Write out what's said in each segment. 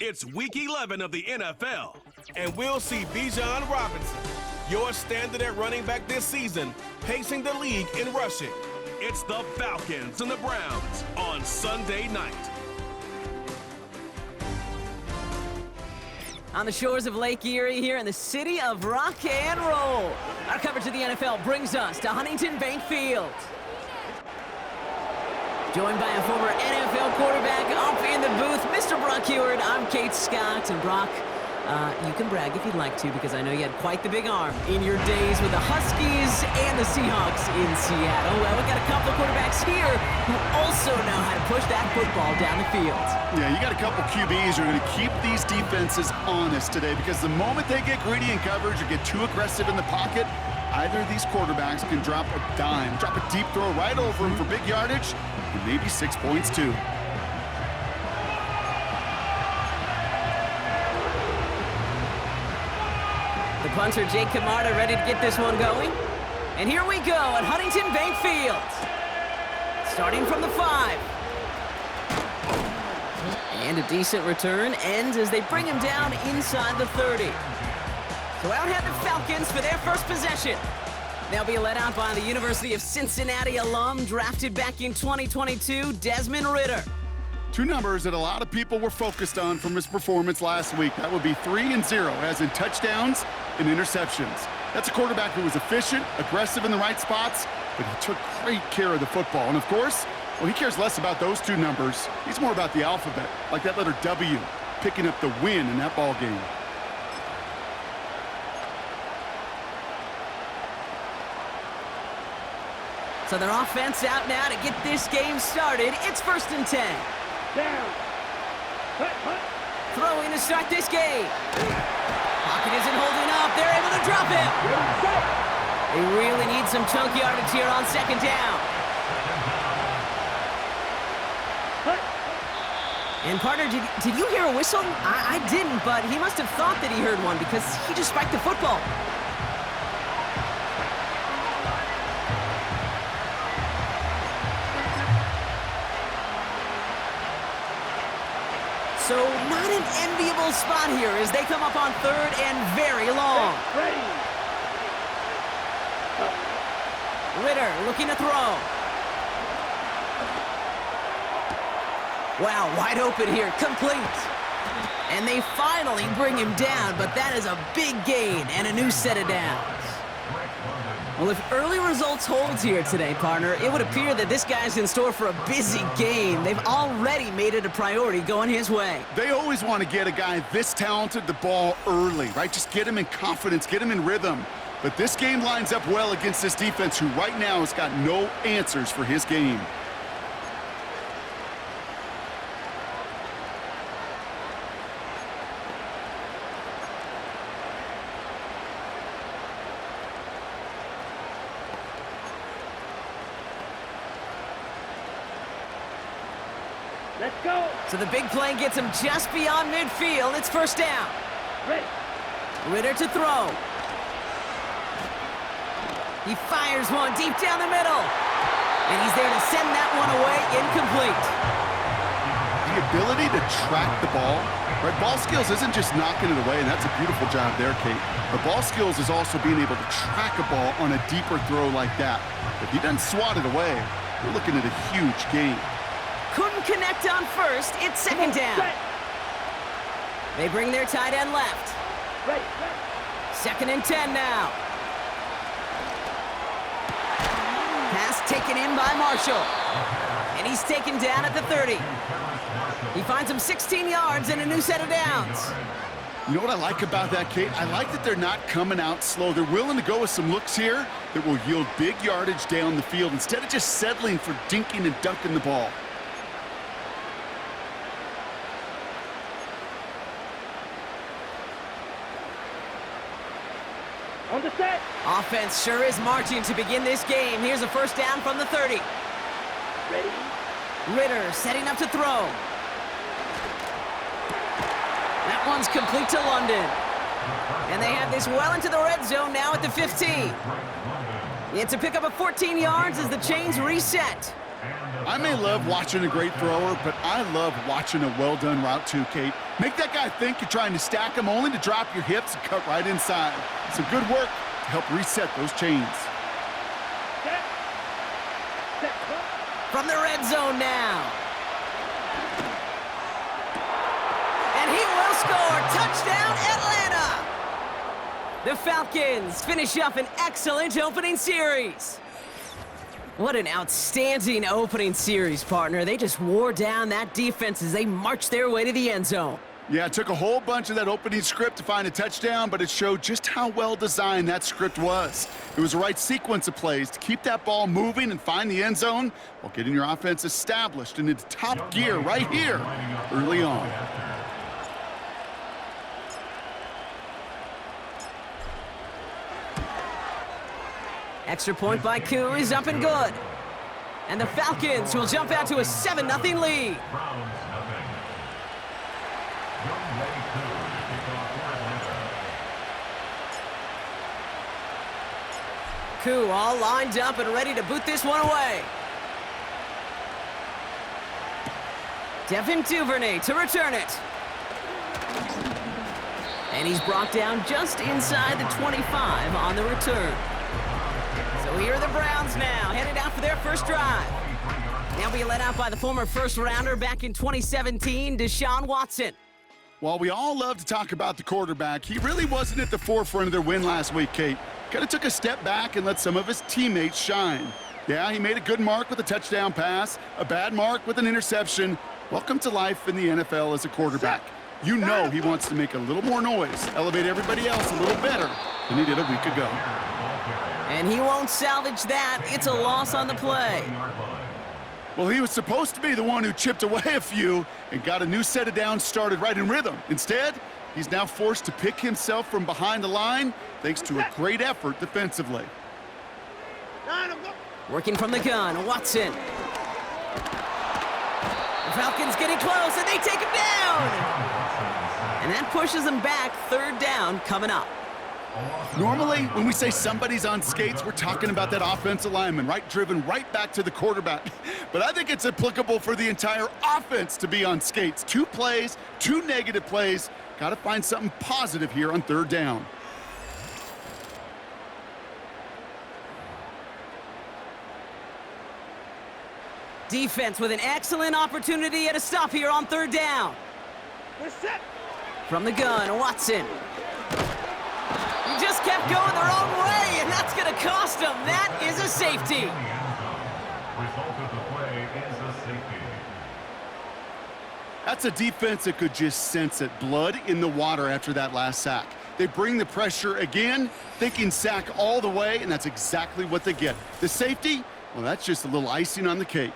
It's Week 11 of the NFL, and we'll see Bijan Robinson, your standard at running back this season, pacing the league in rushing. It's the Falcons and the Browns on Sunday night. On the shores of Lake Erie here in the city of rock and roll. Our coverage of the NFL brings us to Huntington Bank Field. Joined by a former NFL quarterback up in the booth, Mr. Brock Heward. I'm Kate Scott, and Brock, you can brag if you'd like to, because I know you had quite the big arm in your days with the Huskies and the Seahawks in Seattle. Well, we've got a couple of quarterbacks here who also know how to push that football down the field. Yeah, you got a couple QBs who are going to keep these defenses honest today, because the moment they get greedy in coverage or get too aggressive in the pocket, either of these quarterbacks can drop a dime, drop a deep throw right over them for big yardage, and maybe 6 points too. The punter, Jake Camarda, ready to get this one going. And here we go at Huntington Bank Field. Starting from the 5. And a decent return ends as they bring him down inside the 30. So out head the Falcons for their first possession. They'll be led out by the University of Cincinnati alum, drafted back in 2022, Desmond Ridder. Two numbers that a lot of people were focused on from his performance last week. That would be 3 and 0, as in touchdowns and interceptions. That's a quarterback who was efficient, aggressive in the right spots, but he took great care of the football. And of course, well, he cares less about those two numbers. He's more about the alphabet, like that letter W, picking up the win in that ball game. So their offense out now to get this game started. It's 1st and 10. Down. Throwing to start this game. Pocket isn't holding up. They're able to drop him. They really need some chunk yardage here on 2nd down. And partner, did you hear a whistle? I didn't, but he must have thought that he heard one because he just spiked the football. So not an enviable spot here as they come up on 3rd and very long. Ridder looking to throw. Wow, wide open here, complete. And they finally bring him down, but that is a big gain and a new set of downs. Well, if early results hold here today, partner, it would appear that this guy's in store for a busy game. They've already made it a priority going his way. They always want to get a guy this talented the ball early, right? Just get him in confidence, get him in rhythm. But this game lines up well against this defense, who right now has got no answers for his game. Let's go. So the big play gets him just beyond midfield. It's 1st down. Ready. Ridder to throw. He fires one deep down the middle. And he's there to send that one away, incomplete. The ability to track the ball, right? Ball skills isn't just knocking it away, and that's a beautiful job there, Kate. But ball skills is also being able to track a ball on a deeper throw like that. If he doesn't swat it away, we're looking at a huge gain. Couldn't connect on 1st. It's 2nd down. They bring their tight end left. Ready. 2nd and 10 now. Pass taken in by Marshall. And he's taken down at the 30. He finds him 16 yards and a new set of downs. You know what I like about that, Kate? I like that they're not coming out slow. They're willing to go with some looks here that will yield big yardage down the field instead of just settling for dinking and dunking the ball. On the set. Offense sure is marching to begin this game. Here's a 1st down from the 30. Ready. Ridder setting up to throw. That one's complete to London. And they have this well into the red zone now at the 15. It's a pickup of 14 yards as the chains reset. I may love watching a great thrower, but I love watching a well-done route too, Kate. Make that guy think you're trying to stack him only to drop your hips and cut right inside. Some good work to help reset those chains. From the red zone now. And he will score. Touchdown, Atlanta! The Falcons finish up an excellent opening series. What an outstanding opening series, partner. They just wore down that defense as they marched their way to the end zone. Yeah, it took a whole bunch of that opening script to find a touchdown, but it showed just how well designed that script was. It was the right sequence of plays to keep that ball moving and find the end zone while getting your offense established and into top gear right here early on. Extra point by Koo is up and good. And the Falcons will jump out to a 7-0 lead. Koo all lined up and ready to boot this one away. Devin Duvernay to return it. And he's brought down just inside the 25 on the return. So here are the Browns now, headed out for their first drive. They'll be led out by the former first-rounder back in 2017, Deshaun Watson. While we all love to talk about the quarterback, he really wasn't at the forefront of their win last week, Kate. Kind of took a step back and let some of his teammates shine. Yeah, he made a good mark with a touchdown pass, a bad mark with an interception. Welcome to life in the NFL as a quarterback. You know he wants to make a little more noise, elevate everybody else a little better than he did a week ago. And he won't salvage that. It's a loss on the play. Well, he was supposed to be the one who chipped away a few and got a new set of downs started right in rhythm. Instead, he's now forced to pick himself from behind the line thanks to a great effort defensively. Working from the gun, Watson. The Falcons getting close, and they take him down! And that pushes them back. Third down coming up. Normally, when we say somebody's on skates, we're talking about that offensive lineman, right? Driven right back to the quarterback. But I think it's applicable for the entire offense to be on skates. 2 plays, 2 negative plays. Got to find something positive here on third down. Defense with an excellent opportunity at a stop here on third down. We're set. From the gun, Watson. He just kept going the wrong way, and that's going to cost him. That is a safety. Result of the play is a safety. That's a defense that could just sense it. Blood in the water after that last sack. They bring the pressure again, thinking sack all the way, and that's exactly what they get. The safety, well, that's just a little icing on the cake.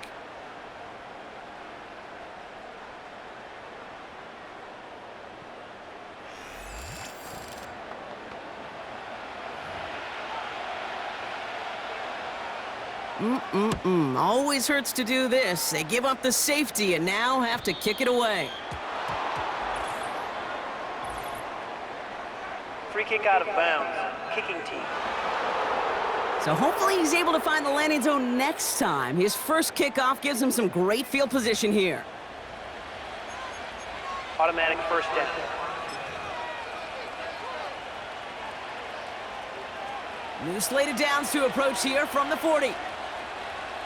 Always hurts to do this. They give up the safety and now have to kick it away. Free kick out of bounds. Kicking team. So hopefully he's able to find the landing zone next time. His first kickoff gives him some great field position here. Automatic first down. New slate of downs to approach here from the 40.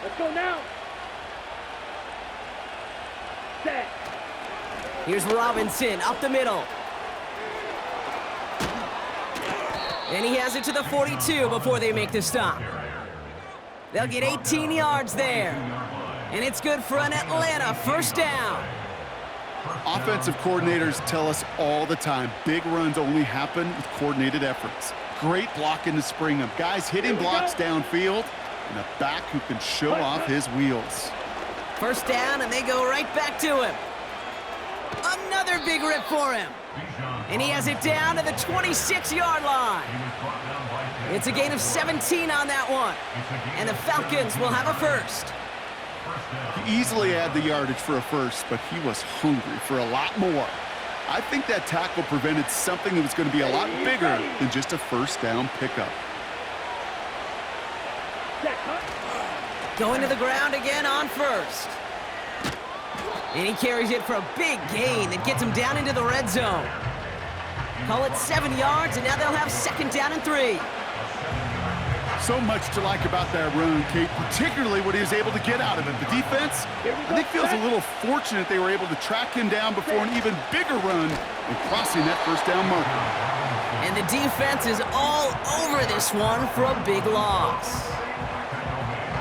Let's go now. Set. Here's Robinson up the middle. And he has it to the 42 before they make the stop. They'll get 18 yards there. And it's good for an Atlanta first down. Offensive coordinators tell us all the time, big runs only happen with coordinated efforts. Great blocking to spring them. Guys hitting blocks downfield, and a back who can show off his wheels. First down, and they go right back to him. Another big rip for him. And he has it down to the 26-yard line. It's a gain of 17 on that one. And the Falcons will have a first. He easily had the yardage for a first, but he was hungry for a lot more. I think that tackle prevented something that was going to be a lot bigger than just a first down pickup. Going to the ground again on first. And he carries it for a big gain that gets him down into the red zone. Call it 7 yards, and now they'll have 2nd down and 3. So much to like about that run, Kate, particularly what he was able to get out of it. The defense, I think, feels a little fortunate they were able to track him down before an even bigger run and crossing that 1st down marker. And the defense is all over this one for a big loss.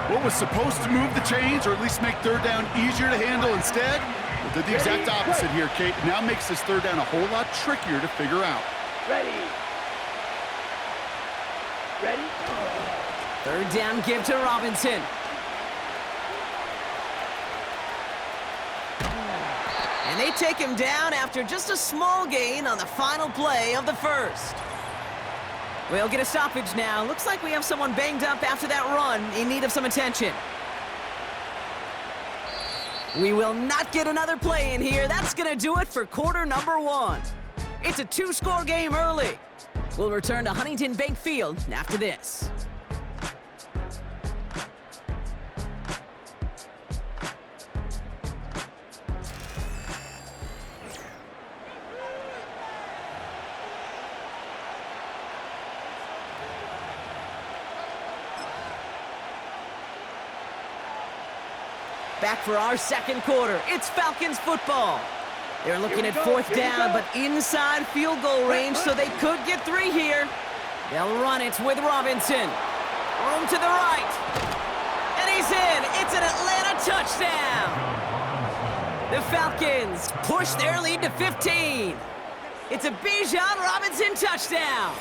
What was supposed to move the chains, or at least make 3rd down easier to handle instead, did the exact opposite here, Kate. Now makes this 3rd down a whole lot trickier to figure out. Ready. Ready. 3rd down give to Robinson. And they take him down after just a small gain on the final play of the 1st. We'll get a stoppage now. Looks like we have someone banged up after that run in need of some attention. We will not get another play in here. That's going to do it for quarter number 1. It's a 2-score game early. We'll return to Huntington Bank Field after this. Back for our 2nd quarter. It's Falcons football. They're looking at 4th down, but inside field goal range, so they could get 3 here. They'll run it with Robinson. Room to the right. And he's in. It's an Atlanta touchdown. The Falcons push their lead to 15. It's a Bijan Robinson touchdown.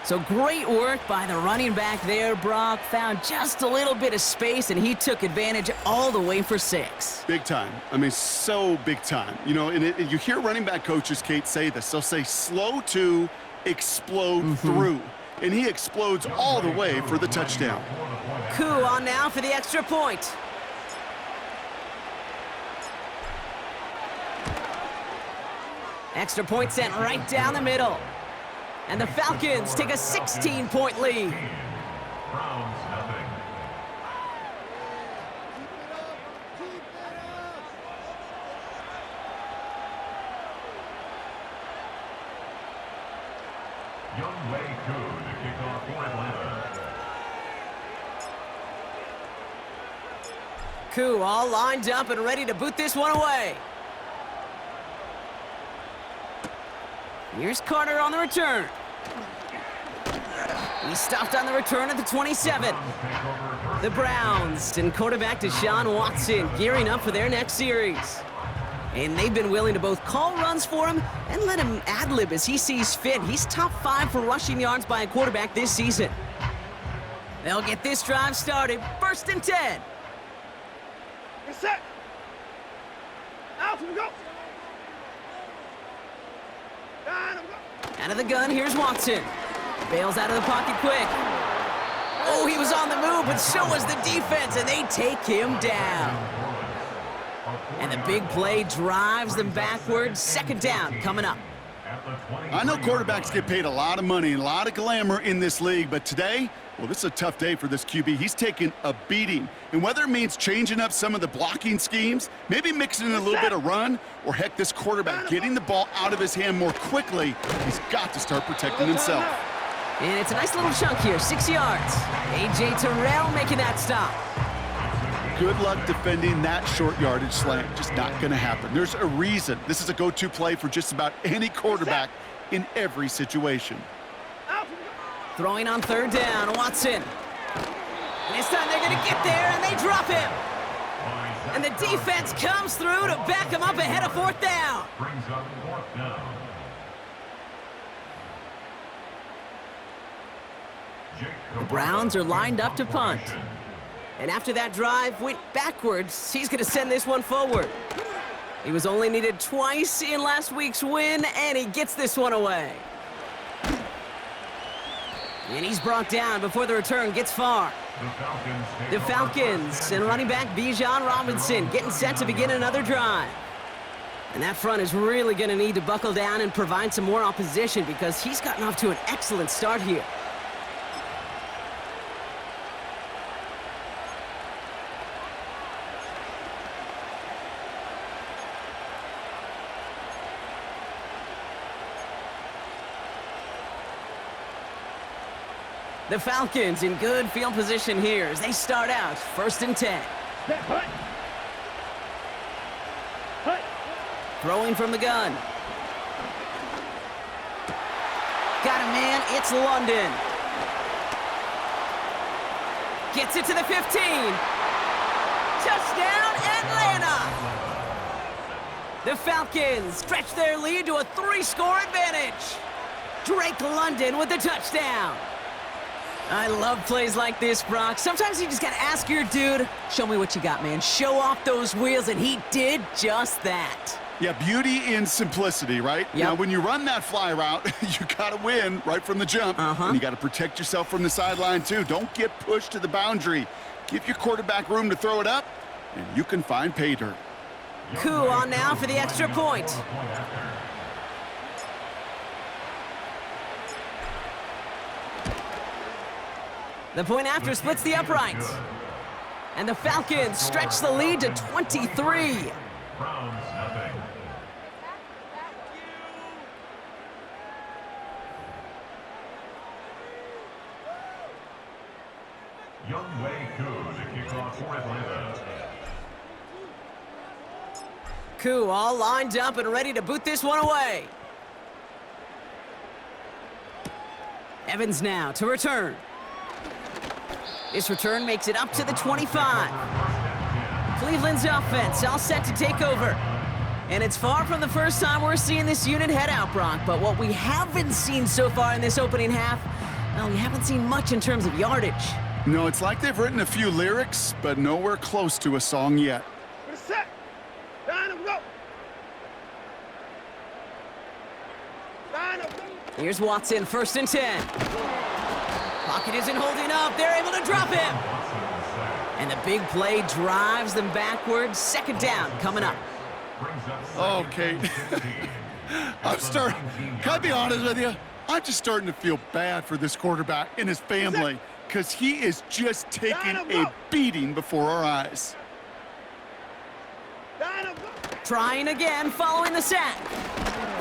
So great work by the running back there, Brock. Found just a little bit of space, and he took advantage all the way for 6. Big time. I mean, so big time. You know, and you hear running back coaches, Kate, say this. They'll say slow to explode through. And he explodes all the way for the touchdown. Koo on now for the extra point. Extra point sent right down the middle. And the Falcons take a 16-point lead. Browns nothing. Young Wei Koo to kick off for Atlanta. Koo all lined up and ready to boot this one away. Here's Carter on the return. He stopped on the return at the 27. The Browns and quarterback Deshaun Watson gearing up for their next series. And they've been willing to both call runs for him and let him ad-lib as he sees fit. He's top 5 for rushing yards by a quarterback this season. They'll get this drive started. 1st and 10. Get set. Out we go. Out of the gun, here's Watson. Bails out of the pocket quick. Oh, he was on the move, but so was the defense, and they take him down. And the big play drives them backwards. 2nd down coming up. I know quarterbacks get paid a lot of money and a lot of glamour in this league, but today, well, this is a tough day for this QB. He's taking a beating. And whether it means changing up some of the blocking schemes, maybe mixing in a little bit of run, or heck, this quarterback getting the ball out of his hand more quickly, he's got to start protecting himself. And it's a nice little chunk here, 6 yards. A.J. Terrell making that stop. Good luck defending that short yardage slant. Just not going to happen. There's a reason. This is a go-to play for just about any quarterback in every situation. Throwing on 3rd down, Watson. And this time they're going to get there, and they drop him. And the defense comes through to back him up ahead of 4th down. Brings up 4th down. The Browns are lined up to punt. And after that drive went backwards, he's going to send this one forward. He was only needed twice in last week's win, and he gets this one away. And he's brought down before the return gets far. The Falcons and running back Bijan Robinson getting set to begin another drive. And that front is really going to need to buckle down and provide some more opposition because he's gotten off to an excellent start here. The Falcons in good field position here as they start out 1st and 10. Set, hut. Hut. Throwing from the gun. Got a man, it's London. Gets it to the 15. Touchdown, Atlanta! The Falcons stretch their lead to a 3-score advantage. Drake London with the touchdown. I love plays like this, Brock. Sometimes you just gotta ask your dude, show me what you got, man. Show off those wheels, and he did just that. Yeah, beauty in simplicity, right? Yep. Now, when you run that fly route, you got to win right from the jump. And you got to protect yourself from the sideline, too. Don't get pushed to the boundary. Give your quarterback room to throw it up, and you can find pay dirt. Koo on now for the extra point. The point after splits the uprights. And the Falcons stretch the lead to 23. Browns nothing. Young Wei Koo to kick off for Atlanta. Koo all lined up and ready to boot this one away. Evans now to return. This return makes it up to the 25. Cleveland's offense all set to take over. And it's far from the first time we're seeing this unit head out, Brock. But what we haven't seen so far in this opening half, well, we haven't seen much in terms of yardage. No, it's like they've written a few lyrics, but nowhere close to a song yet. Set. Line up, go. Line up, go. Here's Watson, 1st and 10. Pocket isn't holding up. They're able to drop him. And the big play drives them backwards. 2nd down coming up. Okay. Can I be honest with you? I'm just starting to feel bad for this quarterback and his family because he is just taking a beating before our eyes. Line up, go. Trying again, following the sack.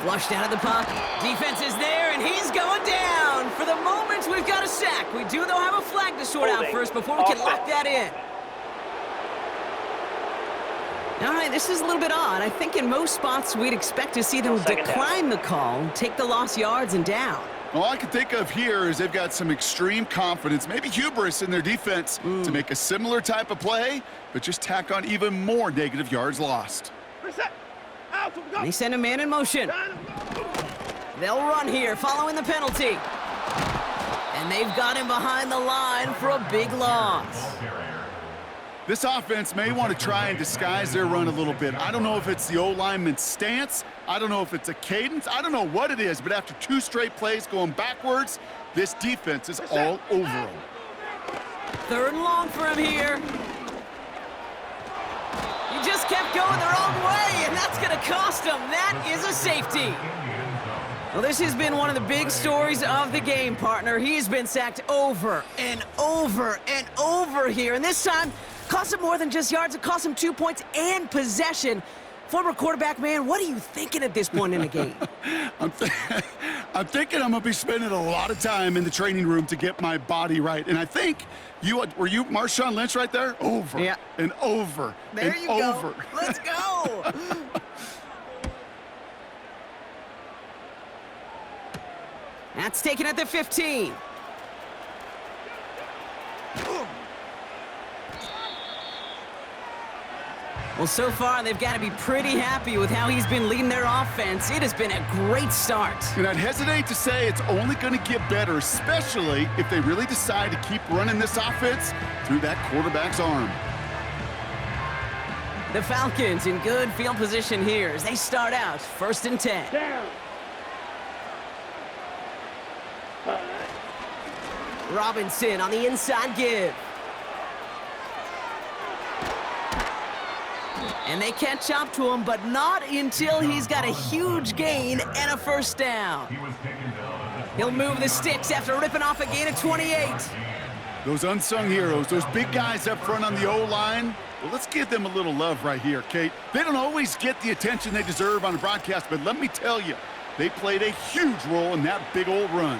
Flushed out of the pocket. Defense is there, and he's going down. For the moment, we've got a sack. We do, though, have a flag to sort out first before we can lock that in. All right, this is a little bit odd. I think in most spots we'd expect to see them decline the call, take the lost yards and down. All I can think of here is they've got some extreme confidence, maybe hubris in their defense to make a similar type of play, but just tack on even more negative yards lost. Reset. Out, go. They send a man in motion. Line up, go. They'll run here following the penalty. And they've got him behind the line for a big loss. This offense may want to try and disguise their run a little bit. I don't know if it's the O-lineman's stance. I don't know if it's a cadence. I don't know what it is, but after 2 straight plays going backwards, this defense is all over them. 3rd and long for him here. He just kept going the wrong way, and that's going to cost him. That is a safety. Well, this has been one of the big stories of the game, partner. He's been sacked over and over and over here, and this time cost him more than just yards. It cost him 2 points and possession. Former quarterback, man, what are you thinking at this point in the game? I'm thinking I'm going to be spending a lot of time in the training room to get my body right. And I think were you Marshawn Lynch right there? Over and over there and you over. Go. Let's go. That's taken at the 15. Well, so far, they've got to be pretty happy with how he's been leading their offense. It has been a great start. And I'd hesitate to say it's only going to get better, especially if they really decide to keep running this offense through that quarterback's arm. The Falcons in good field position here as they start out 1st and 10. Down. Robinson on the inside give. And they catch up to him, but not until he's got a huge gain and a 1st down. He'll move the sticks after ripping off a gain of 28. Those unsung heroes, those big guys up front on the O-line, well, let's give them a little love right here, Kate. They don't always get the attention they deserve on the broadcast, but let me tell you, they played a huge role in that big old run.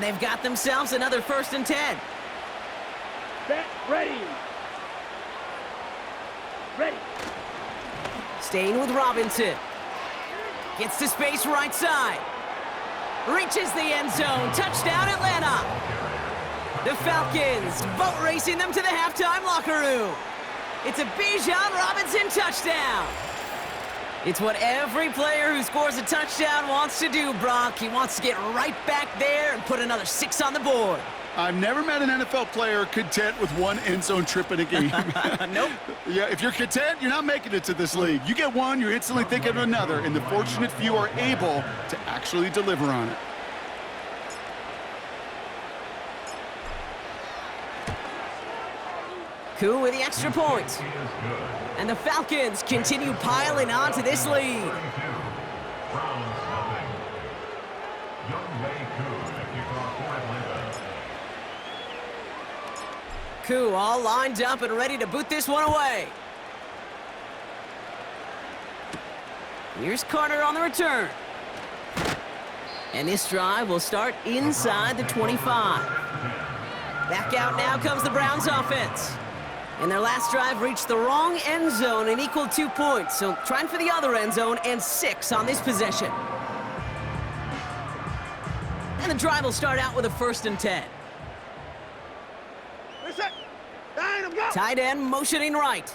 And they've got themselves another 1st and 10. Set, ready. Ready. Staying with Robinson. Gets to space right side. Reaches the end zone. Touchdown, Atlanta. The Falcons boat racing them to the halftime locker room. It's a Bijan Robinson touchdown. It's what every player who scores a touchdown wants to do, Brock. He wants to get right back there and put another 6 on the board. I've never met an NFL player content with one end zone trip in a game. Nope. Yeah, if you're content, you're not making it to this league. You get one, you're instantly thinking of another, and the fortunate few are able to actually deliver on it. Koo with the extra point. And the Falcons continue piling on to this lead. Koo all lined up and ready to boot this one away. Here's Carter on the return. And this drive will start inside the 25. Back out now comes the Browns offense. And their last drive reached the wrong end zone and equaled 2 points. So trying for the other end zone and 6 on this possession. And the drive will start out with a 1st and 10. Reset. Line up, go. Tight end motioning right.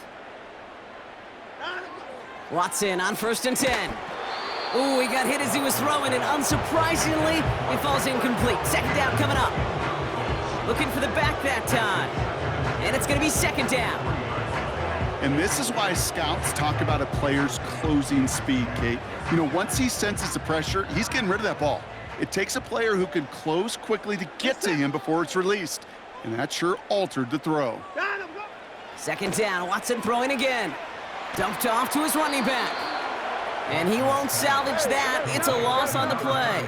Line up, go. Watson on 1st and 10. Ooh, he got hit as he was throwing, and unsurprisingly, it falls incomplete. 2nd down coming up. Looking for the back that time. And it's going to be 2nd down. And this is why scouts talk about a player's closing speed, Kate. You know, once he senses the pressure, he's getting rid of that ball. It takes a player who can close quickly to get to him before it's released. And that sure altered the throw. Line up, go. 2nd down, Watson throwing again. Dumped off to his running back. And he won't salvage that. It's a loss on the play.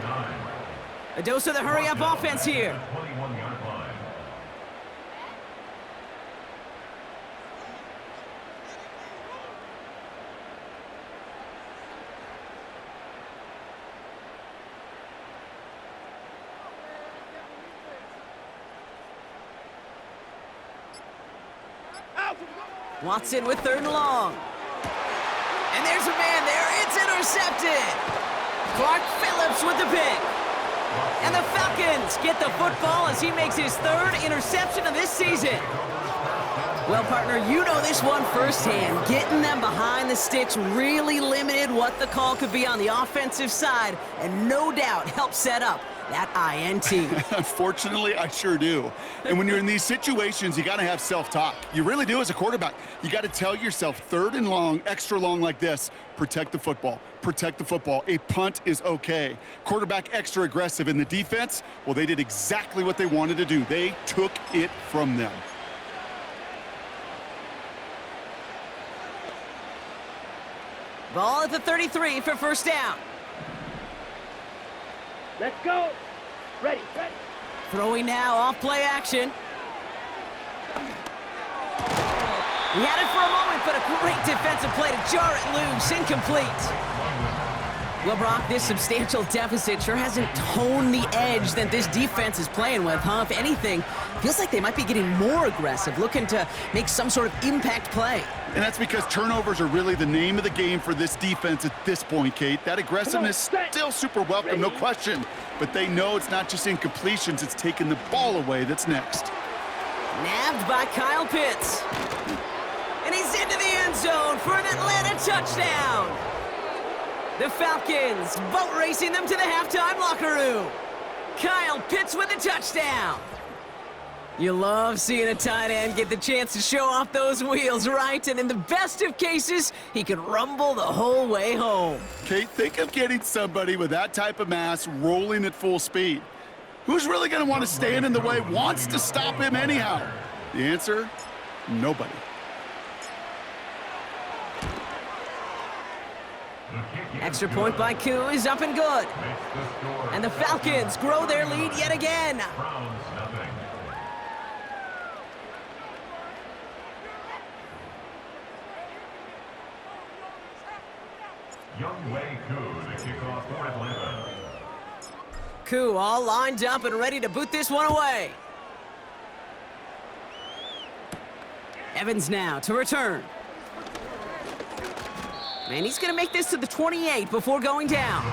A dose of the hurry-up offense here. Watson with 3rd and long. And there's a man there. It's intercepted. Clark Phillips with the pick. And the Falcons get the football as he makes his 3rd interception of this season. Well, partner, you know this one firsthand. Getting them behind the sticks really limited what the call could be on the offensive side, and no doubt helped set up that INT. Unfortunately, I sure do. And when you're in these situations, you got to have self-talk. You really do as a quarterback. You got to tell yourself 3rd and long, extra long like this, protect the football. Protect the football. A punt is okay. Quarterback extra aggressive in the defense, well, they did exactly what they wanted to do. They took it from them. Ball at the 33 for 1st down. Let's go. Ready, ready. Throwing now off play action. He had it for a moment, but a great defensive play to jar it loose. Incomplete. Well, Brock, this substantial deficit sure hasn't toned the edge that this defense is playing with, huh? If anything, feels like they might be getting more aggressive, looking to make some sort of impact play. And that's because turnovers are really the name of the game for this defense at this point, Kate. That aggressiveness still super welcome, no question. But they know it's not just incompletions, it's taking the ball away that's next. Nabbed by Kyle Pitts. And he's into the end zone for an Atlanta touchdown. The Falcons boat racing them to the halftime locker room. Kyle Pitts with a touchdown. You love seeing a tight end get the chance to show off those wheels, right? And in the best of cases, he could rumble the whole way home. Kate, think of getting somebody with that type of mass rolling at full speed. Who's really going to want to stand in the way, wants to stop him anyhow? The answer, nobody. Extra point by Koo is up and good. And the Falcons grow their lead yet again. Young Wei Koo, the kickoff for Atlanta. Koo all lined up and ready to boot this one away. Evans now to return. And he's going to make this to the 28 before going down.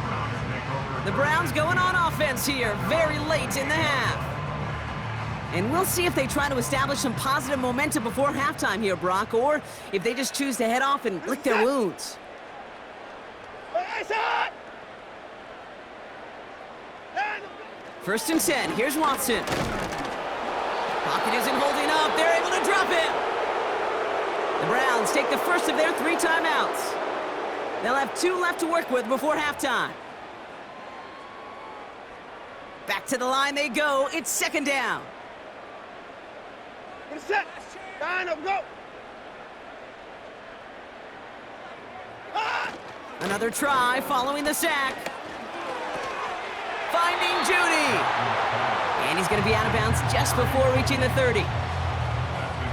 The Browns going on offense here very late in the half. And we'll see if they try to establish some positive momentum before halftime here, Brock, or if they just choose to head off and lick their wounds. First and 10, here's Watson. Pocket isn't holding up, they're able to drop it. The Browns take the first of their 3 timeouts. They'll have 2 left to work with before halftime. Back to the line they go, it's second down. Get set. Line up, go. Another try following the sack. Finding Judy. And he's going to be out of bounds just before reaching the 30.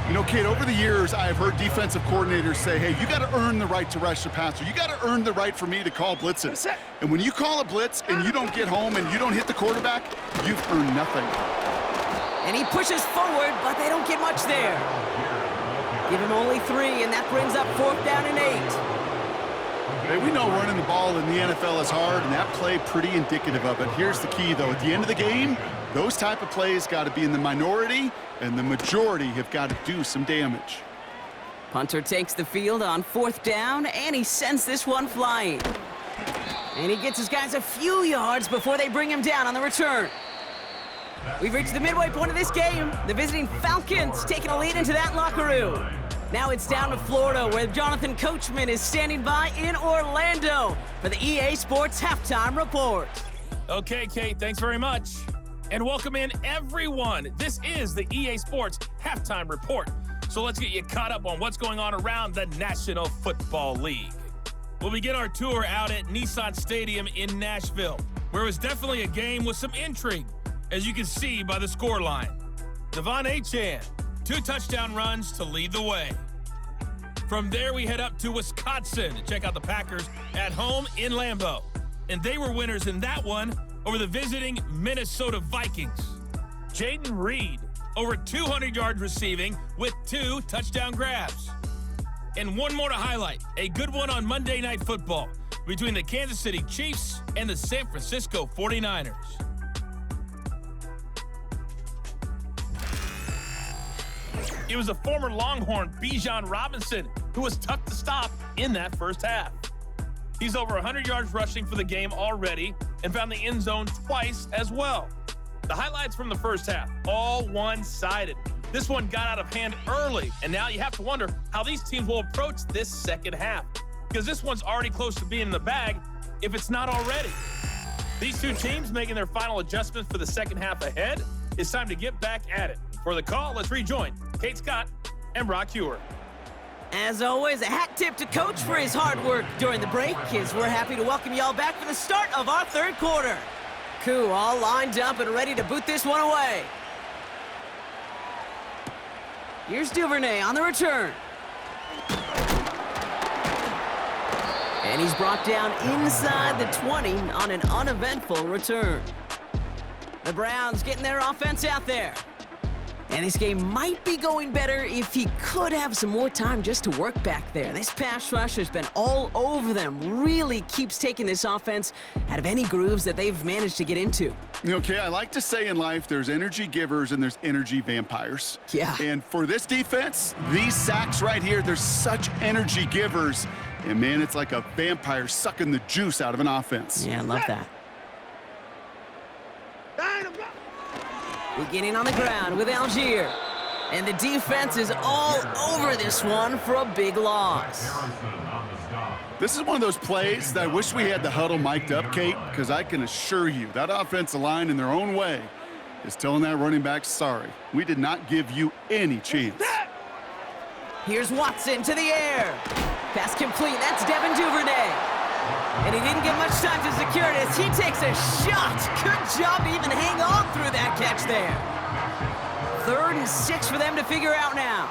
You know, Kate, over the years, I've heard defensive coordinators say, hey, you got to earn the right to rush the passer. You got to earn the right for me to call blitzes. And when you call a blitz and you don't get home and you don't hit the quarterback, you've earned nothing. And he pushes forward, but they don't get much there. Give him only 3, and that brings up 4th down and 8. Hey, we know running the ball in the NFL is hard, and that play pretty indicative of it. Here's the key, though. At the end of the game, those type of plays got to be in the minority, and the majority have got to do some damage. Punter takes the field on 4th down, and he sends this one flying. And he gets his guys a few yards before they bring him down on the return. We've reached the midway point of this game. The visiting Falcons taking a lead into that locker room. Now it's down to Florida, where Jonathan Coachman is standing by in Orlando for the EA Sports Halftime Report. Okay, Kate, thanks very much. And welcome in, everyone. This is the EA Sports Halftime Report. So let's get you caught up on what's going on around the National Football League. We'll begin our tour out at Nissan Stadium in Nashville, where it was definitely a game with some intrigue, as you can see by the scoreline. Devon Achane, 2 touchdown runs to lead the way. From there, we head up to Wisconsin to check out the Packers at home in Lambeau. And they were winners in that one over the visiting Minnesota Vikings. Jaden Reed, over 200 yards receiving with 2 touchdown grabs. And one more to highlight, a good one on Monday Night Football between the Kansas City Chiefs and the San Francisco 49ers. It was a former Longhorn, Bijan Robinson, who was tough to stop in that first half. He's over 100 yards rushing for the game already and found the end zone twice as well. The highlights from the first half, all one-sided. This one got out of hand early, and now you have to wonder how these teams will approach this second half, because this one's already close to being in the bag, if it's not already. These 2 teams making their final adjustments for the second half ahead. It's time to get back at it. For the call, let's rejoin Kate Scott and Brock Hewer. As always, a hat tip to Coach for his hard work during the break, as we're happy to welcome y'all back for the start of our 3rd quarter. Koo all lined up and ready to boot this one away. Here's Duvernay on the return. And he's brought down inside the 20 on an uneventful return. The Browns getting their offense out there. And this game might be going better if he could have some more time just to work back there. This pass rush has been all over them. Really keeps taking this offense out of any grooves that they've managed to get into. Okay, I like to say in life there's energy givers and there's energy vampires. Yeah. And for this defense, these sacks right here, they're such energy givers. And man, it's like a vampire sucking the juice out of an offense. Yeah, I love that. Beginning on the ground with Algier. And the defense is all over this one for a big loss. This is one of those plays that I wish we had the huddle mic'd up, Kate, because I can assure you that offensive line in their own way is telling that running back, sorry, we did not give you any chance. Here's Watson to the air. Pass complete, that's Devin Duvernay. And he didn't get much time to secure it as he takes a shot. Good job to even hang on through that catch there. 3rd and 6 for them to figure out now.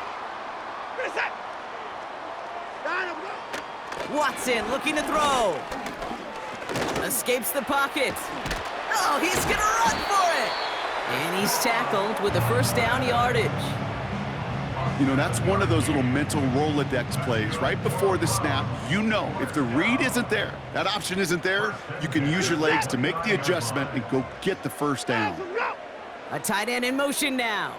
Watson looking to throw. Escapes the pocket. Oh, he's going to run for it. And he's tackled with the first down yardage. You know, that's one of those little mental Rolodex plays. Right before the snap, you know if the read isn't there, that option isn't there, you can use your legs to make the adjustment and go get the first down. A tight end in motion now.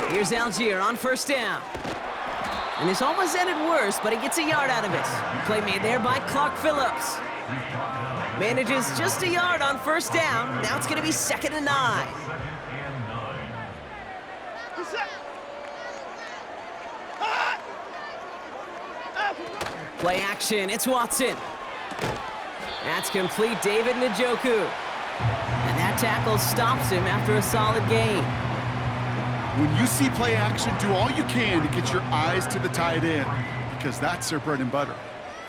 Here's Algier on first down. And this almost ended worse, but he gets a yard out of it. Play made there by Clark Phillips. Manages just a yard on first down. Now it's going to be 2nd and 9. Play action, it's Watson. That's complete, David Njoku. And that tackle stops him after a solid gain. When you see play action, do all you can to get your eyes to the tight end, because that's their bread and butter.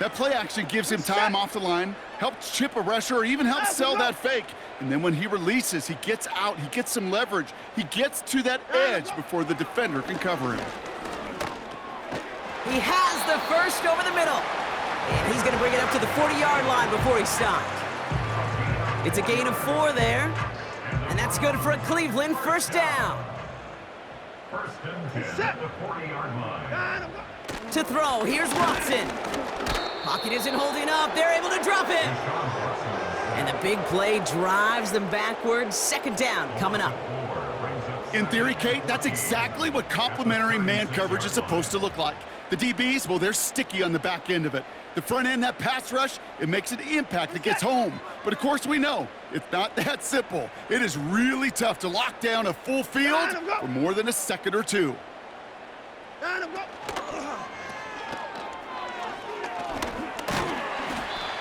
That play action gives him time off the line, helps chip a rusher, or even helps sell that fake. And then when he releases, he gets out, he gets some leverage. He gets to that edge before the defender can cover him. He has the first over the middle. And he's going to bring it up to the 40-yard line before he stopped. It's a gain of 4 there. And that's good for a Cleveland first down. First and 10 at the 40-yard line. To throw, here's Watson. Pocket isn't holding up. They're able to drop him. And the big play drives them backwards. 2nd down coming up. In theory, Kate, that's exactly what complementary man coverage is supposed to look like. The DBs, well, they're sticky on the back end of it. The front end, that pass rush, it makes an impact that gets home. But of course we know, it's not that simple. It is really tough to lock down a full field for more than a second or two.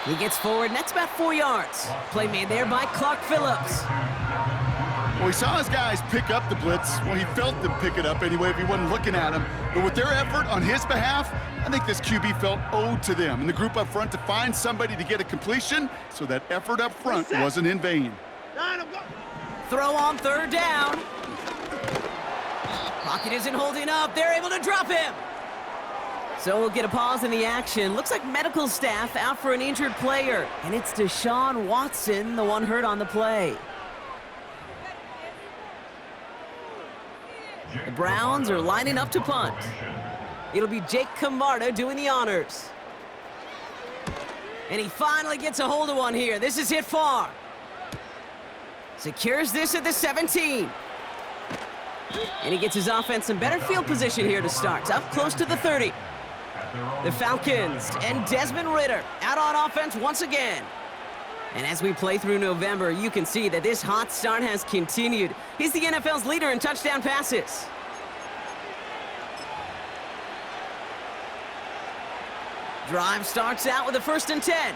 He gets forward, and that's about 4 yards. Play made there by Clark Phillips. Well, he saw his guys pick up the blitz. Well, he felt them pick it up anyway if he wasn't looking at him. But with their effort on his behalf, I think this QB felt owed to them and the group up front to find somebody to get a completion, so that effort up front wasn't in vain. Throw on 3rd down. Pocket isn't holding up. They're able to drop him. So we'll get a pause in the action. Looks like medical staff out for an injured player. And it's Deshaun Watson, the one hurt on the play. The Browns are lining up to punt. It'll be Jake Camarda doing the honors. And he finally gets a hold of one here. This is hit far. Secures this at the 17. And he gets his offense in better field position here to start. Up close to the 30. The Falcons and Desmond Ridder out on offense once again. And as we play through November, you can see that this hot start has continued. He's the NFL's leader in touchdown passes. Drive starts out with a 1st and 10.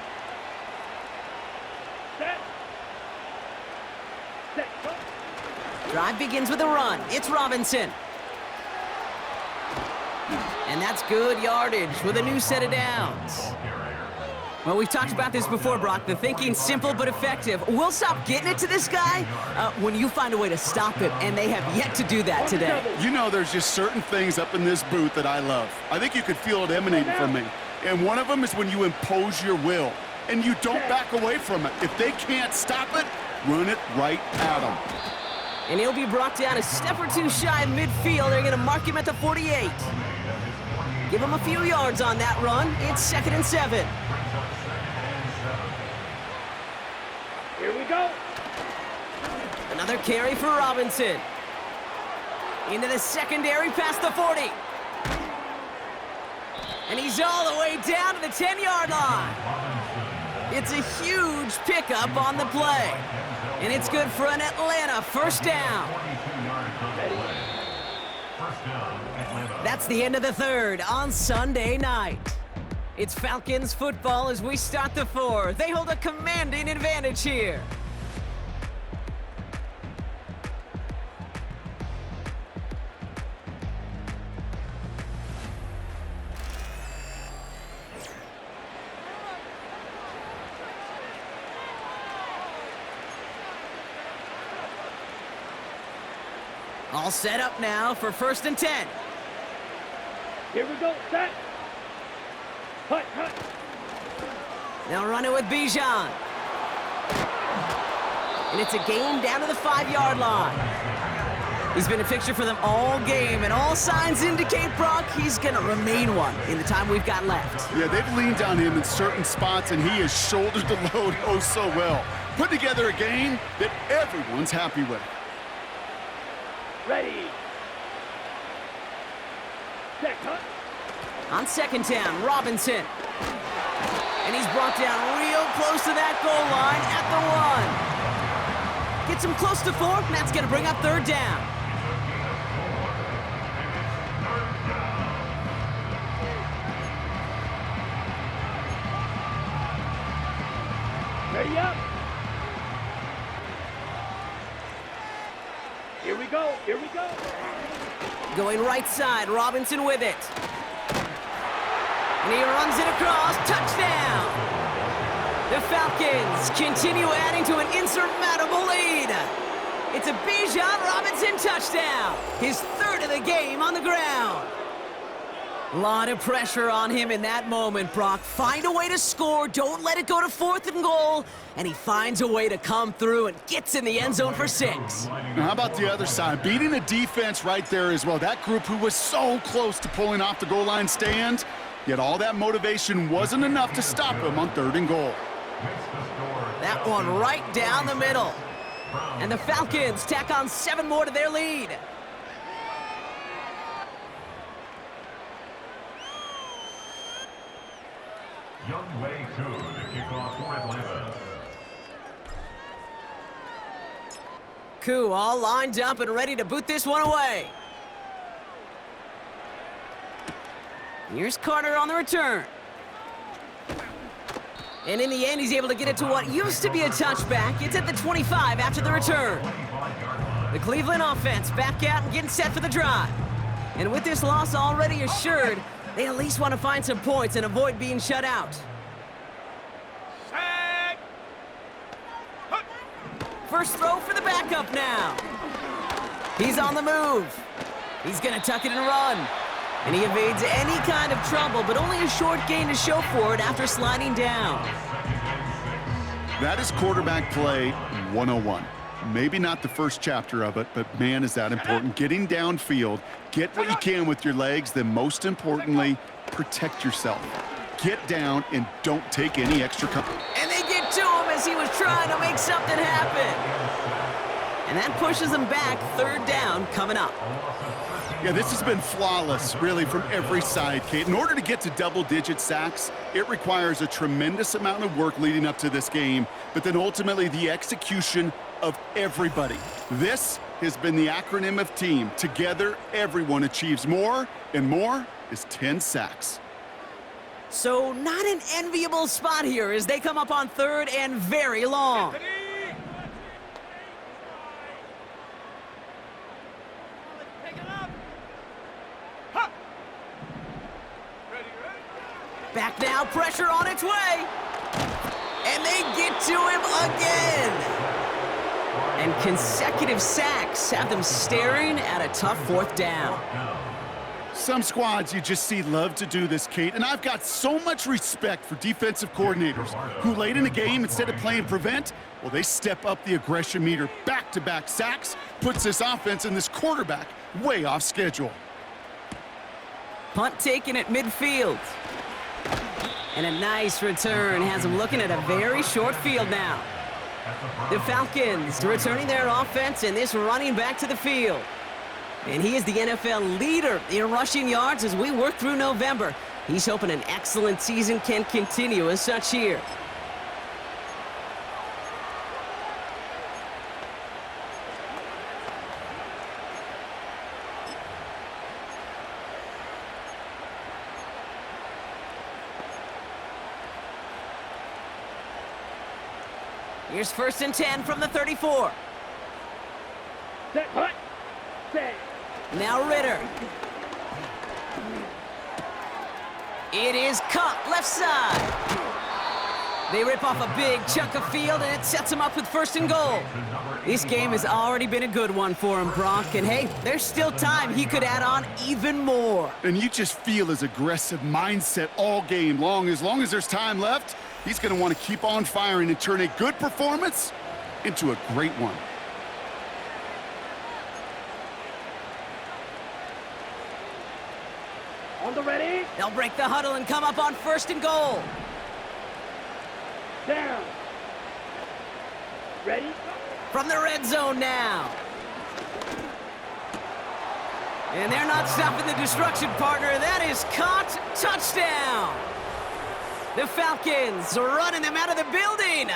Drive begins with a run. It's Robinson. And that's good yardage with a new set of downs. Well, we've talked about this before, Brock. The thinking's simple but effective. We'll stop getting it to this guy when you find a way to stop him, and they have yet to do that today. You know, there's just certain things up in this booth that I love. I think you could feel it emanating from me. And one of them is when you impose your will, and you don't back away from it. If they can't stop it, run it right at them. And he'll be brought down a step or two shy of midfield. They're going to mark him at the 48. Give him a few yards on that run. It's 2nd and 7. Here we go. Another carry for Robinson. Into the secondary past the 40. And he's all the way down to the 10-yard line. It's a huge pickup on the play. And it's good for an Atlanta first down. That's the end of the 3rd on Sunday night. It's Falcons football as we start the 4th. They hold a commanding advantage here. All set up now for 1st and 10. Here we go. Set. Hut. They'll run it with Bijan. And it's a gain down to the 5-yard line. He's been a fixture for them all game, and all signs indicate, Brock, he's going to remain one in the time we've got left. Yeah, they've leaned on him in certain spots, and he has shouldered the load oh so well. Put together a game that everyone's happy with. Ready. Set, cut. On second down, Robinson. And he's brought down real close to that goal line at the 1. Gets him close to 4, and that's going to bring up third down. Ready up. Here we go. Here we go. Going right side, Robinson with it. And he runs it across, touchdown! The Falcons continue adding to an insurmountable lead. It's a Bijan Robinson touchdown, his 3rd of the game on the ground. A lot of pressure on him in that moment, Brock. Find a way to score, don't let it go to 4th and goal, and he finds a way to come through and gets in the end zone for 6. Now, how about the other side? Beating the defense right there as well. That group who was so close to pulling off the goal line stand, yet all that motivation wasn't enough to stop him on 3rd and goal. That one right down the middle. And the Falcons tack on 7 more to their lead. Young Way 2 to kick off for Atlanta. Koo all lined up and ready to boot this one away. Here's Carter on the return. And in the end, he's able to get it to what used to be a touchback. It's at the 25 after the return. The Cleveland offense back out and getting set for the drive. And with this loss already assured, they at least want to find some points and avoid being shut out. First throw for the backup now. He's on the move. He's going to tuck it and run. And he evades any kind of trouble, but only a short gain to show for it after sliding down. That is quarterback play 101. Maybe not the first chapter of it, but man, is that important. Getting downfield, get what you can with your legs, then most importantly, protect yourself. Get down and don't take any extra cover. And they get to him as he was trying to make something happen. And that pushes him back. 3rd down coming up. Yeah, this has been flawless, really, from every side, Kate. In order to get to double-digit sacks, it requires a tremendous amount of work leading up to this game, but then ultimately the execution of everybody. This has been the acronym of team. Together, everyone achieves more, and more is 10 sacks. So not an enviable spot here as they come up on 3rd and very long. Back now, pressure on its way. And they get to him again. And consecutive sacks have them staring at a tough 4th down. Some squads you just see love to do this, Kate, and I've got so much respect for defensive coordinators who late in the game, instead of playing prevent, well, they step up the aggression meter. Back-to-back sacks puts this offense and this quarterback way off schedule. Punt taken at midfield. And a nice return has them looking at a very short field now. The Falcons returning their offense and this running back to the field. And he is the NFL leader in rushing yards as we work through November. He's hoping an excellent season can continue as such here. Here's 1st and 10 from the 34. Set, hut. Set. Now Ritter. It is cut left side. They rip off a big chunk of field, and it sets them up with 1st and goal. This game has already been a good one for him, Brock. And hey, there's still time he could add on even more. And you just feel his aggressive mindset all game long. As long as there's time left, he's going to want to keep on firing and turn a good performance into a great one. On the ready. They'll break the huddle and come up on 1st and goal. Down. Ready. From the red zone now. And they're not stopping the destruction, partner. That is caught. Touchdown. The Falcons are running them out of the building.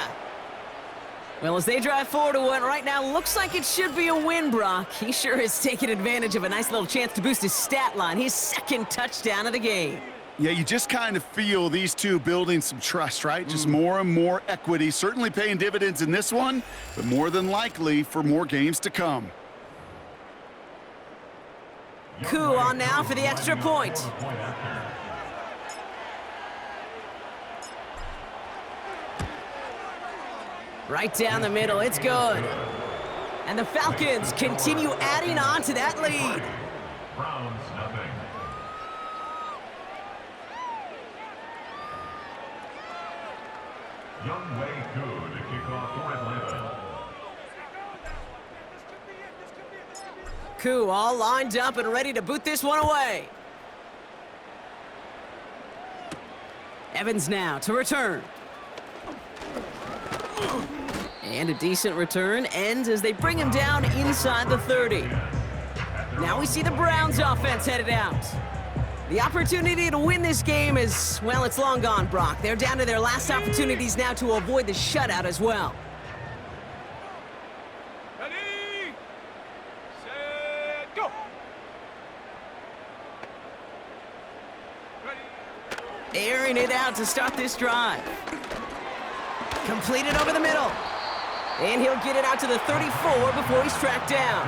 Well, as they drive forward to what right now looks like it should be a win, Brock. He sure is taking advantage of a nice little chance to boost his stat line. His 2nd touchdown of the game. Yeah, you just kind of feel these two building some trust, right? Just more and more equity. Certainly paying dividends in this one, but more than likely for more games to come. Koo on now for the extra point. Right down the middle, it's good. And the Falcons continue adding on to that lead. Browns nothing. Young Wei Koo to kick off for Atlanta. Koo all lined up and ready to boot this one away. Evans now to return. And a decent return ends as they bring him down inside the 30. Now we see the Browns offense headed out. The opportunity to win this game is, well, it's long gone, Brock. They're down to their last opportunities now to avoid the shutout as well. Ready, set, go. Ready. Airing it out to start this drive. Completed over the middle. And he'll get it out to the 34 before he's tracked down.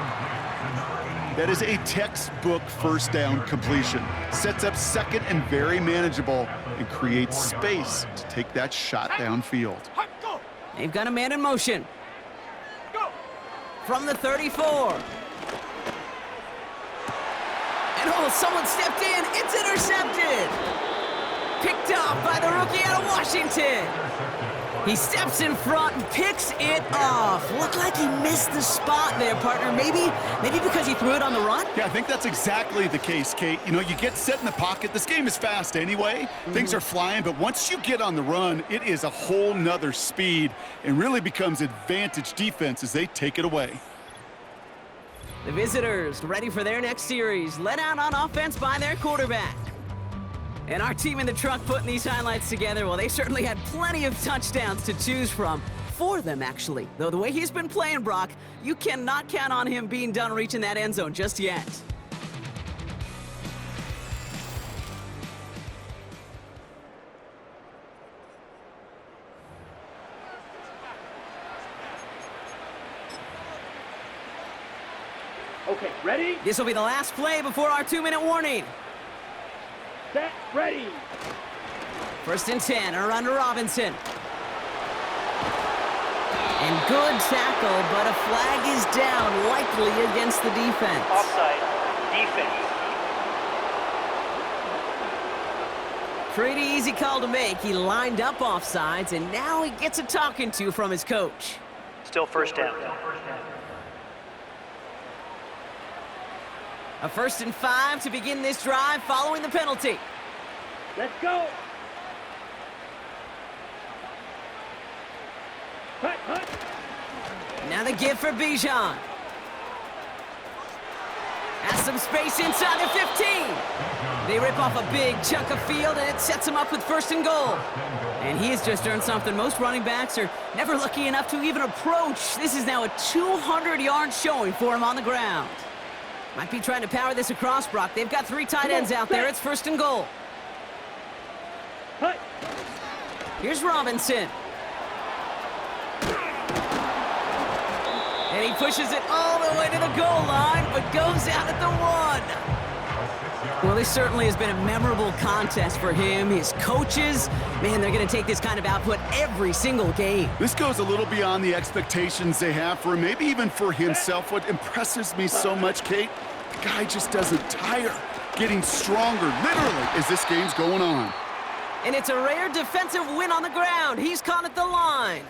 That is a textbook 1st down completion. Sets up 2nd and very manageable and creates space to take that shot downfield. Go. They've got a man in motion. Go. From the 34. And oh, someone stepped in. It's intercepted. Picked off by the rookie out of Washington. He steps in front and picks it off. Looked like he missed the spot there, partner. Maybe because he threw it on the run? Yeah, I think that's exactly the case, Kate. You know, you get set in the pocket. This game is fast anyway. Things are flying, but once you get on the run, it is a whole nother speed and really becomes advantage defense as they take it away. The visitors ready for their next series, led out on offense by their quarterback. And our team in the truck putting these highlights together, well, they certainly had plenty of touchdowns to choose from. 4 of them, actually. Though the way he's been playing, Brock, you cannot count on him being done reaching that end zone just yet. Okay, ready. This will be the last play before our 2-minute warning. Set. Ready. 1st and 10, around to Robinson. And good tackle, but a flag is down, likely against the defense. Offside. Defense. Pretty easy call to make. He lined up offsides, and now he gets a talking to from his coach. Still 1st down. A 1st and 5 to begin this drive following the penalty. Let's go. Hut, hut. Now the give for Bijan. Has some space inside the 15. They rip off a big chunk of field, and it sets him up with 1st and goal. And he has just earned something most running backs are never lucky enough to even approach. This is now a 200-yard showing for him on the ground. Might be trying to power this across, Brock. They've got 3 tight ends out there. It's 1st and goal. Hut. Here's Robinson. And he pushes it all the way to the goal line, but goes out at the 1. Well, this certainly has been a memorable contest for him. His coaches, man, they're going to take this kind of output every single game. This goes a little beyond the expectations they have for him, maybe even for himself. What impresses me so much, Kate, the guy just doesn't tire, getting stronger, literally, as this game's going on. And it's a rare defensive win on the ground. He's caught at the line.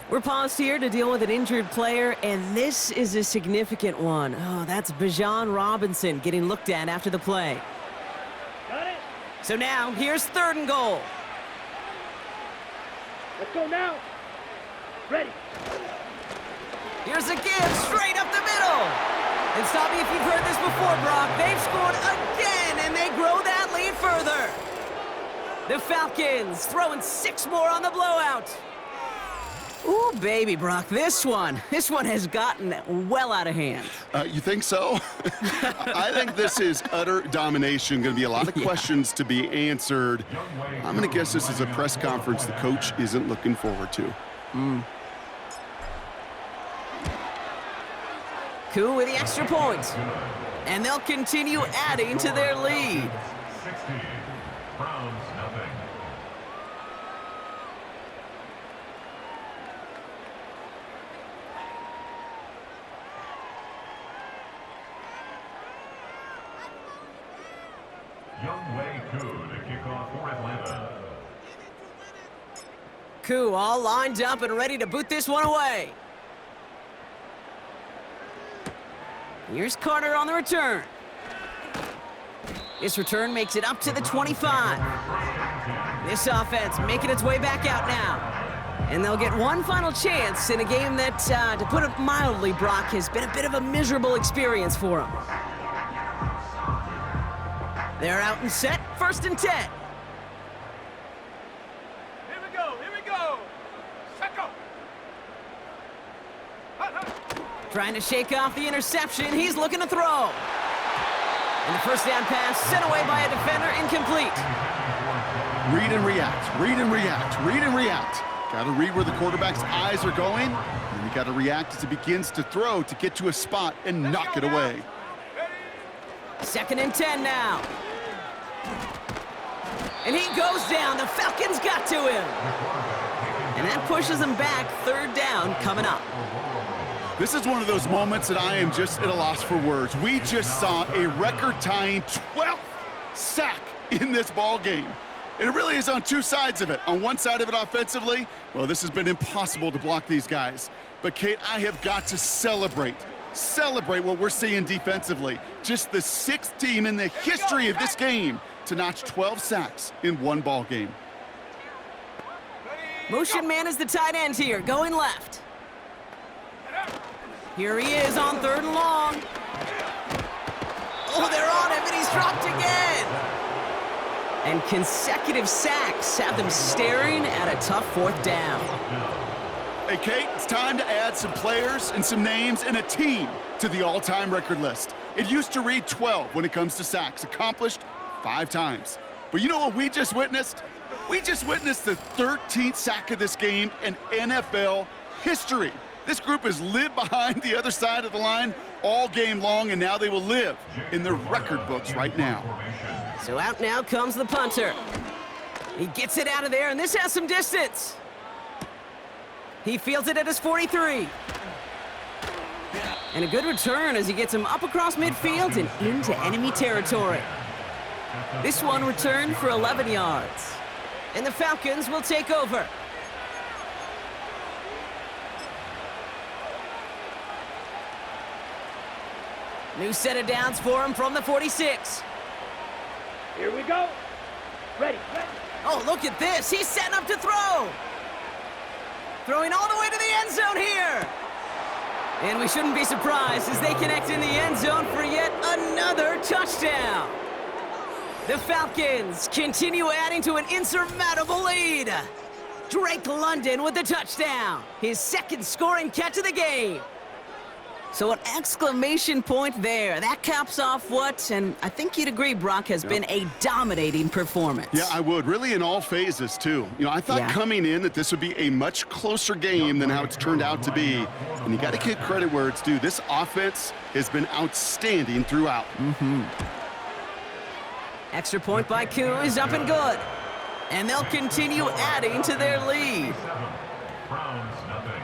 We're paused here to deal with an injured player, and this is a significant one. Oh, that's Bijan Robinson getting looked at after the play. Got it. So now, here's 3rd and goal. Let's go now. Ready. Here's a give straight up the middle. And stop me if you've heard this before, Brock. They've scored again, and they grow that lead further. The Falcons throwing 6 more on the blowout. Ooh, baby, Brock, this one has gotten well out of hand. You think so? I think this is utter domination. Going to be a lot of questions to be answered. I'm going to guess this is a press conference the coach isn't looking forward to. Koo with the extra point. And they'll continue adding to their lead. 60. Browns, nothing. Youngway Koo to kick off for Atlanta. Koo all lined up and ready to boot this one away. Here's Carter on the return. This return makes it up to the 25. This offense making its way back out now. And they'll get one final chance in a game that, to put it mildly, Brock, has been a bit of a miserable experience for them. They're out and set, 1st and 10. Here we go, here we go. Second. Trying to shake off the interception. He's looking to throw. And the 1st down pass sent away by a defender, incomplete. Read and react, read and react, read and react. Got to read where the quarterback's eyes are going, and you got to react as he begins to throw to get to a spot and knock it away. 2nd and 10 now. And he goes down. The Falcons got to him. And that pushes him back. 3rd down coming up. This is one of those moments that I am just at a loss for words. We just saw a record-tying 12th sack in this ball game. And it really is on 2 sides of it. On one side of it offensively, well, this has been impossible to block these guys. But, Kate, I have got to celebrate what we're seeing defensively. Just the 6th team in the history of this game to notch 12 sacks in one ball game. Motion man is the tight end here, going left. Here he is on 3rd and long. Oh, they're on him, and he's dropped again. And consecutive sacks have them staring at a tough 4th down. Hey, Kate, it's time to add some players and some names and a team to the all-time record list. It used to read 12 when it comes to sacks, accomplished 5 times. But you know what we just witnessed? We just witnessed the 13th sack of this game in NFL history. This group has lived behind the other side of the line all game long, and now they will live in their record books right now. So out now comes the punter. He gets it out of there, and this has some distance. He fields it at his 43. And a good return as he gets him up across midfield and into enemy territory. This one returned for 11 yards. And the Falcons will take over. New set of downs for him from the 46. Here we go. Ready. Oh, look at this. He's setting up to throw. Throwing all the way to the end zone here. And we shouldn't be surprised as they connect in the end zone for yet another touchdown. The Falcons continue adding to an insurmountable lead. Drake London with the touchdown. His 2nd scoring catch of the game. So an exclamation point there. That caps off what, and I think you'd agree, Brock, has been a dominating performance. Yeah, I would. Really in all phases, too. You know, I thought coming in that this would be a much closer game than how it's turned out to be. And you got to give credit where it's due. This offense has been outstanding throughout. Extra point by Koo is up and good. And they'll continue adding to their lead. Browns, nothing.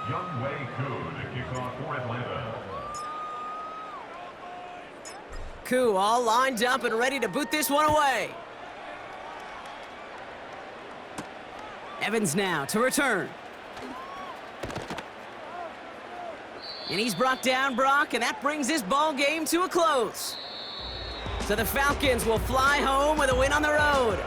Youngway Koo to kick off for Atlanta. Koo all lined up and ready to boot this one away. Evans now to return. And he's brought down, Brock, and that brings this ball game to a close. So the Falcons will fly home with a win on the road.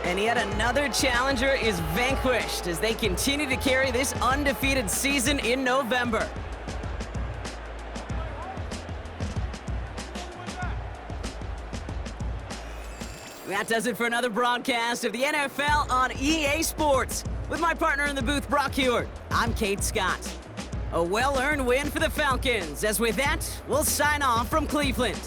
And yet another challenger is vanquished as they continue to carry this undefeated season in November. That does it for another broadcast of the NFL on EA Sports. With my partner in the booth, Brock Heward, I'm Kate Scott. A well-earned win for the Falcons, as with that, we'll sign off from Cleveland.